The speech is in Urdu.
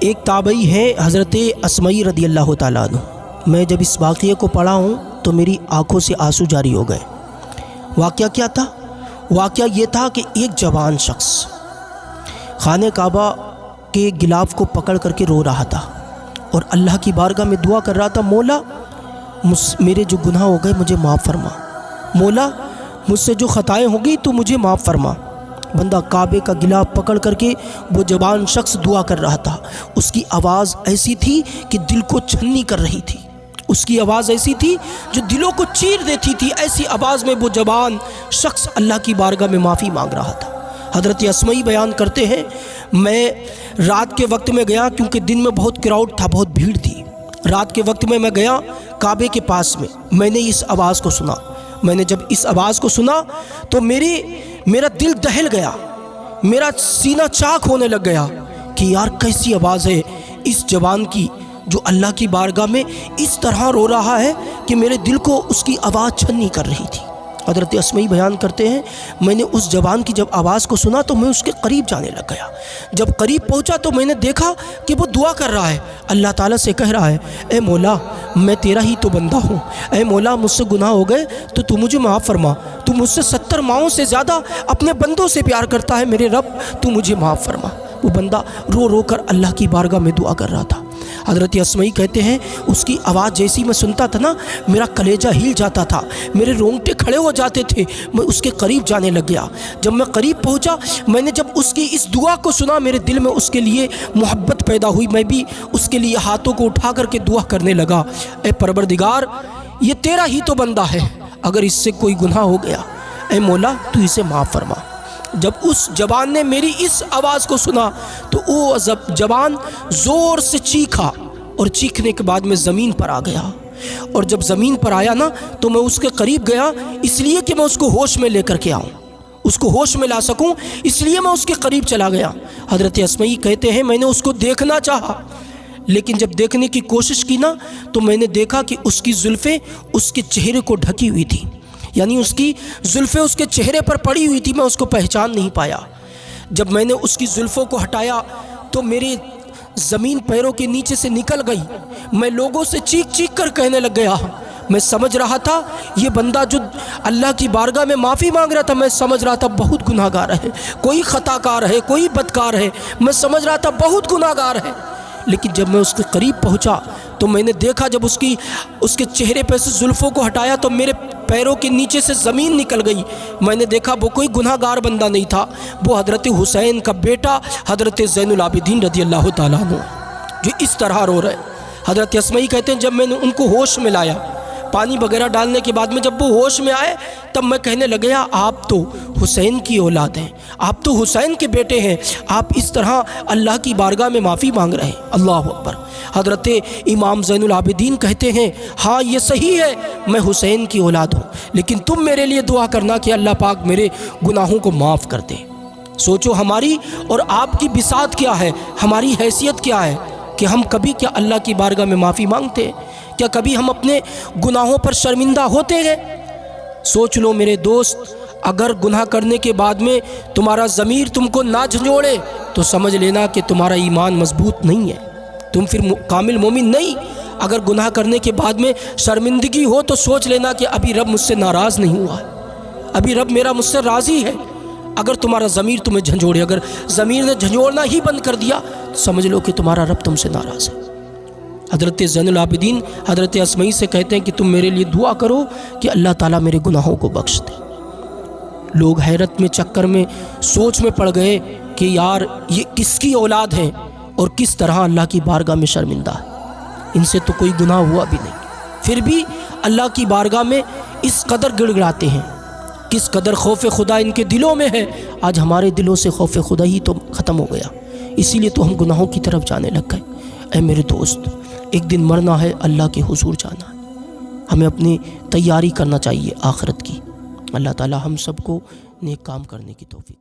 ایک تابعی ہے حضرت اسمعی رضی اللہ تعالیٰ عنہ۔ میں جب اس واقعے کو پڑھا ہوں تو میری آنکھوں سے آنسو جاری ہو گئے۔ واقعہ کیا تھا؟ واقعہ یہ تھا کہ ایک جوان شخص خانہ کعبہ کے غلاف کو پکڑ کر کے رو رہا تھا اور اللہ کی بارگاہ میں دعا کر رہا تھا، مولا میرے جو گناہ ہو گئے مجھے معاف فرما، مولا مجھ سے جو خطائیں ہو گئی تو مجھے معاف فرما۔ بندہ کعبے کا غلاف پکڑ کر کے وہ جوان شخص دعا کر رہا تھا۔ اس کی آواز ایسی تھی کہ دل کو چھنی کر رہی تھی، اس کی آواز ایسی تھی جو دلوں کو چیر دیتی تھی۔ ایسی آواز میں وہ جوان شخص اللہ کی بارگاہ میں معافی مانگ رہا تھا۔ حضرت اسمعی بیان کرتے ہیں، میں رات کے وقت میں گیا، کیونکہ دن میں بہت کراؤڈ تھا، بہت بھیڑ تھی۔ رات کے وقت میں گیا کعبے کے پاس میں نے اس آواز کو سنا۔ میں نے جب اس آواز کو سنا تو میرا دل دہل گیا، میرا سینہ چاک ہونے لگ گیا کہ یار کیسی آواز ہے اس جوان کی جو اللہ کی بارگاہ میں اس طرح رو رہا ہے کہ میرے دل کو اس کی آواز چھنی کر رہی تھی۔ حضرت اسمعی بیان کرتے ہیں، میں نے اس جوان کی جب آواز کو سنا تو میں اس کے قریب جانے لگ گیا۔ جب قریب پہنچا تو میں نے دیکھا کہ وہ دعا کر رہا ہے، اللہ تعالیٰ سے کہہ رہا ہے، اے مولا میں تیرا ہی تو بندہ ہوں، اے مولا مجھ سے گناہ ہو گئے تو مجھے معاف فرما، تو مجھ سے 70 ماؤں سے زیادہ اپنے بندوں سے پیار کرتا ہے، میرے رب تو مجھے معاف فرما۔ وہ بندہ رو رو کر اللہ کی بارگاہ میں دعا کر رہا تھا۔ حضرت اسمعی کہتے ہیں، اس کی آواز جیسی میں سنتا تھا نا، میرا کلیجہ ہل جاتا تھا، میرے رونگٹے کھڑے ہو جاتے تھے، میں اس کے قریب جانے لگ گیا۔ جب میں قریب پہنچا، میں نے جب اس کی اس دعا کو سنا، میرے دل میں اس کے لیے محبت پیدا ہوئی، میں بھی اس کے لیے ہاتھوں کو اٹھا کر کے دعا کرنے لگا، اے پروردگار یہ تیرا ہی تو بندہ ہے، اگر اس سے کوئی گناہ ہو گیا اے مولا تو اسے معاف فرما۔ جب اس جوان نے میری اس آواز کو سنا تو وہ جوان زور سے چیخا، اور چیخنے کے بعد میں زمین پر آ گیا، اور جب زمین پر آیا نا تو میں اس کے قریب گیا، اس لیے کہ میں اس کو ہوش میں لے کر کے آؤں، اس کو ہوش میں لا سکوں، اس لیے میں اس کے قریب چلا گیا۔ حضرت اسمعی کہتے ہیں، میں نے اس کو دیکھنا چاہا، لیکن جب دیکھنے کی کوشش کی نا تو میں نے دیکھا کہ اس کی زلفیں اس کے چہرے کو ڈھکی ہوئی تھی، یعنی اس کی زلفیں اس کے چہرے پر پڑی ہوئی تھی، میں اس کو پہچان نہیں پایا۔ جب میں نے اس کی زلفوں کو ہٹایا تو میری زمین پیروں کے نیچے سے نکل گئی، میں لوگوں سے چیخ چیخ کر کہنے لگ گیا۔ میں سمجھ رہا تھا یہ بندہ جو اللہ کی بارگاہ میں معافی مانگ رہا تھا، میں سمجھ رہا تھا بہت گناہ گار ہے، کوئی خطا کار ہے، کوئی بدکار ہے، میں سمجھ رہا تھا بہت گناہ گار ہے۔ لیکن جب میں اس کے قریب پہنچا تو میں نے دیکھا، جب اس کے چہرے پہ سے زلفوں کو ہٹایا تو میرے پیروں کے نیچے سے زمین نکل گئی۔ میں نے دیکھا وہ کوئی گناہ گار بندہ نہیں تھا، وہ حضرت حسین کا بیٹا حضرت زین العابدین رضی اللہ تعالیٰ عنہ جو اس طرح رو رہے۔ حضرت اسمعی کہتے ہیں، جب میں نے ان کو ہوش میں لایا، پانی وغیرہ ڈالنے کے بعد میں جب وہ ہوش میں آئے تب میں کہنے لگا، آپ تو حسین کی اولاد ہیں، آپ تو حسین کے بیٹے ہیں، آپ اس طرح اللہ کی بارگاہ میں معافی مانگ رہے ہیں۔ اللہ اکبر۔ حضرت امام زین العابدین کہتے ہیں، ہاں یہ صحیح ہے میں حسین کی اولاد ہوں، لیکن تم میرے لیے دعا کرنا کہ اللہ پاک میرے گناہوں کو معاف کر دے۔ سوچو ہماری اور آپ کی بساط کیا ہے، ہماری حیثیت کیا ہے کہ ہم کبھی کیا اللہ کی بارگاہ میں معافی مانگتے ہیں؟ کیا کبھی ہم اپنے گناہوں پر شرمندہ ہوتے ہیں؟ سوچ لو میرے دوست، اگر گناہ کرنے کے بعد میں تمہارا ضمیر تم کو نہ جھنجھوڑے تو سمجھ لینا کہ تمہارا ایمان مضبوط نہیں ہے، تم پھر کامل مومن نہیں۔ اگر گناہ کرنے کے بعد میں شرمندگی ہو تو سوچ لینا کہ ابھی رب مجھ سے ناراض نہیں ہوا ہے، ابھی رب میرا مجھ سے راضی ہے۔ اگر تمہارا ضمیر تمہیں جھنجھوڑے، اگر ضمیر نے جھنجھوڑنا ہی بند کر دیا تو سمجھ لو کہ تمہارا رب تم سے ناراض ہے۔ حضرت زین العابدین حضرت اسمعی سے کہتے ہیں کہ تم میرے لیے دعا کرو کہ اللہ تعالیٰ میرے گناہوں کو بخش دے۔ لوگ حیرت میں، چکر میں، سوچ میں پڑ گئے کہ یار یہ کس کی اولاد ہے اور کس طرح اللہ کی بارگاہ میں شرمندہ ہے، ان سے تو کوئی گناہ ہوا بھی نہیں، پھر بھی اللہ کی بارگاہ میں اس قدر گڑ گڑاتے ہیں، کس قدر خوف خدا ان کے دلوں میں ہے۔ آج ہمارے دلوں سے خوف خدا ہی تو ختم ہو گیا، اسی لیے تو ہم گناہوں کی طرف جانے لگ گئے۔ اے میرے دوست، ایک دن مرنا ہے، اللہ کے حضور جانا ہے، ہمیں اپنی تیاری کرنا چاہیے آخرت کی۔ اللہ تعالی ہم سب کو نیک کام کرنے کی توفیق